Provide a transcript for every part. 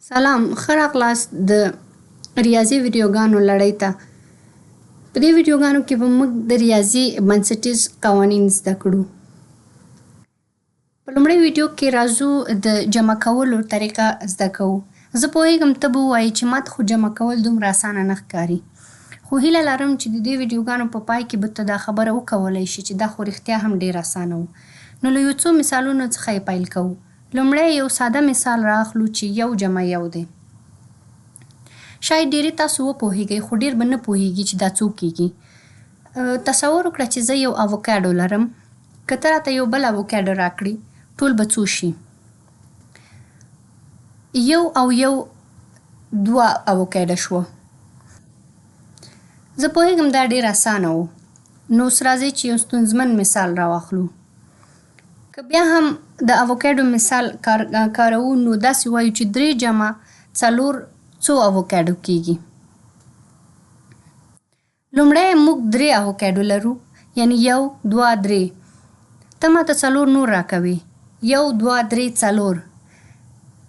سلام، ښه راغلاست د ریاضي ویډیوګانو لړۍ ته. په دې ویډیوګانو کې به موږ د ریاضي بنسټیز قوانین زده کړو. په لومړي ویډیو کې راځو د جمع کولو طریقه زده کوو. زه پوهېږم ته به ووایې چې ماته خو جمع کول دومره اسانه نه ښکاري. خو هیله لرم چې د دې ویډیوګانو په پای کې به ته دا خبره وکولی شې چې دا خو رښتیا هم ډېر اسانه و. نو له یو څو مثالونو څخه یې پیل کوو. لومړی یو ساده مثال رااخلو چې یو جمع یو دی. شاید ډېری تاسو وپوهېږئ خو ډېر به نه پوهېږي چې دا څو کېږي. تصور وکړه چې زه یو اووکاډو لرم. که ته راته یو بل اووکاډو راکړې ټول به څو شي؟ یو او یو دوه اووکاډه شوه. زه پوهېږم دا ډېر اسانه و. نو اوس راځئ چې یو ستونزمن مثال راواخلو. که بیا هم د اووکاډو مثال کاروو نو داسې وایو چې 3 جمع 4 څو اووکاډو کېږي. لومړی موږ 3 اووکاډو لرو، یعنې 1 2 3. ته ماته 4 نور راکوې. 1 2 3 4.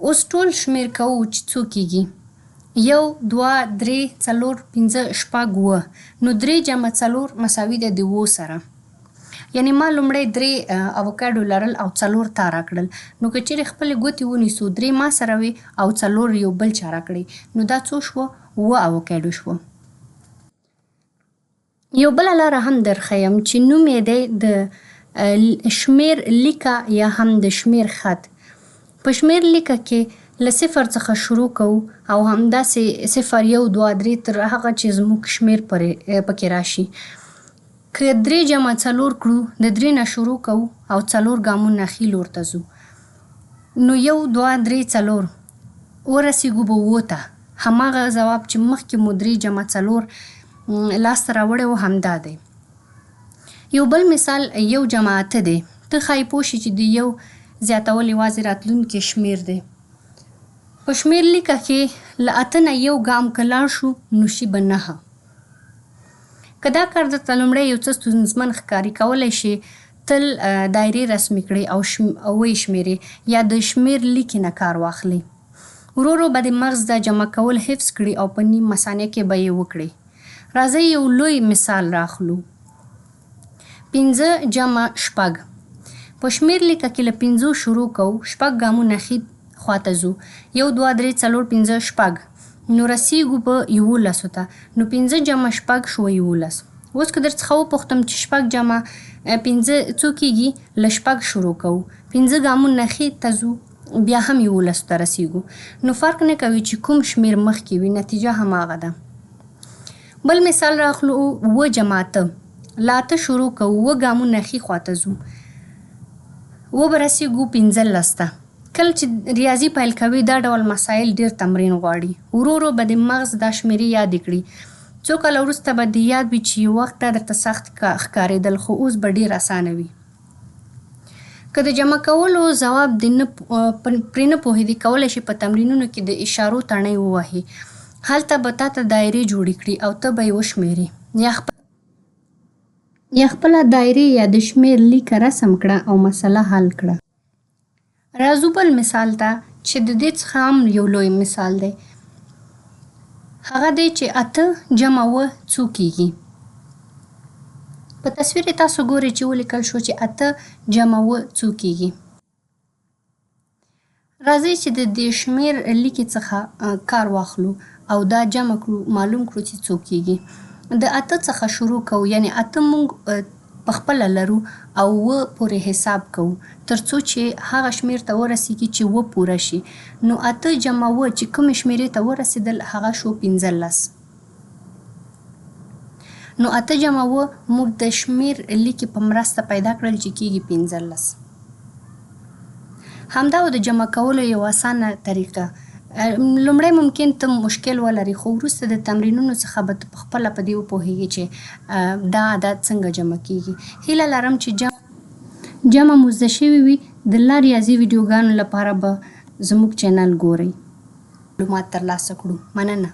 اوس ټول شمېر کوو چې څو کېږي. 1 2 3 4 5 6 7. نو 3 جمع 4 مساوي دی د 7 سره. یعنې ما لومړی 3 اووکاډو لرل او 4 تا راکړل. نو که چیرې خپلې ګوتې ونیسو 3 ما سره وي او 4 یو بل چا راکړی نو دا څو شوه؟ 7 اووکاډو شوه. یو بله لاره هم درښیم چې نوم یې دی د شمېر لیکه یا هم د شمېر خط. په شمېر لیکه کې له 0 څخه شروع کوو او همداسې 0 1 2 3 تر هغه چې زموږ شمېر پکې راشي. که 3 جمع 4 کړو د 3 نه شروع کوو او 4 ګامونه ښي لور ته ځو. نو 1 2 3 4 ورسېږو به 7 ته. هماغه ځواب چې مخکې مو 3 جمع 4 لاسته راوړی و همدا دی. یو بل مثال 1 جمع 8 دی. ته ښایي پوه شې چې د 1 زیاتول یوازې راتلونکی شمېر دی. په شمېر لیکه کې له 8 نه 1 ګام که لاړ شو نو شي به 9. که دا کار درته لومړی یو څه ستونزمن ښکاري کولی شې تل دایرې رسمې کړې او ویې شمېرې یا د شمېر لیکې نه کار واخلې. ورو ورو به د مغز دا جمع کول حفظ کړي او په نیم مثانیه کې به یې وکړې. راځئ یو لوی مثال راخلو. 5 جمع 6. په شمېر لیکه کې له 5 شروع کوو، 6 ګامونه ښي خواته ځو. 1 2 3 4 5 6. نو رسېږو په 11 ته. نو 5 جمع 6 شوه 11. اوس که درڅخه وپوښتم چې 6 جمع 5 څو کېږي؟ له 6 شروع کوو. 5 ګامونه ښي ته ځو بیا هم 11 ته رسېږو. نو فرق نه کوي چې کوم شمېر مخکې وي، نتیجه هماغه ده. بل مثال راخلو 7 جمع 8. له 8 شروع کوو، 7 ګامونه ښي خواته ځو. و به رسېږو 15 ته. کله چې ریاضي پیل کوي دا ډول مسایل ډېر تمرین غواړي. ورو ورو به د مغز دا شمېرې یادې کړي. څو کاله وروسته به دې یاد وي چې یو وخت دا درته سخت ښکارېدل خو اوس به ډېر اسانه وي. که د جمع کولو ځواب دې پرې نه پوهېدې کولی شې په تمرینونو کې د اشارو تڼۍ ووهې. هلته به تا ته دایرې جوړې کړي او ته به یې وشمېرې یا خپله دایرې یا د شمېر لیکه رسم کړه او مسله حل کړه. راځو بل مثال ته چې د دې څخه هم یو لوی مثال دی. هغه دی چې 8 جمع 7 څو کېږي. په تصویر یې تاسو ګورئ چې ولیکل شو چې 8 جمع 7 څو کېږي. راځئ چې د دې شمېر لیکې څخه کار واخلو او دا جمع کړو، معلوم کړو چې څو کېږي. د 8 څخه شروع کوو، یعنې 8 موږ په خپله لرو او 7 پورې حساب کوو تر څو چې هغه شمېر ته ورسېږي چې 7 پوره شي. نو 8 جمع 7 چې کومې شمېرې ته ورسېدل هغه شو 15. نو 8 جمع 7 موږ د شمېر لیکې په مرسته پیدا کړل چې کېږي 15. همدا و د جمع کولو یو اسانه طریقه. لومړی ممکن ته مشکل ولري خو وروسته د تمرینونو څخه به ته پخپله په دې وپوهېږې چې دا عدد څنګه جمع کېږي. هیله لرم چې جمع مو زده شوي وي. د لا ریاضي ویډیوګانو لپاره به زموږ چینل ګورئ. معلومات ترلاسه کړو. مننه.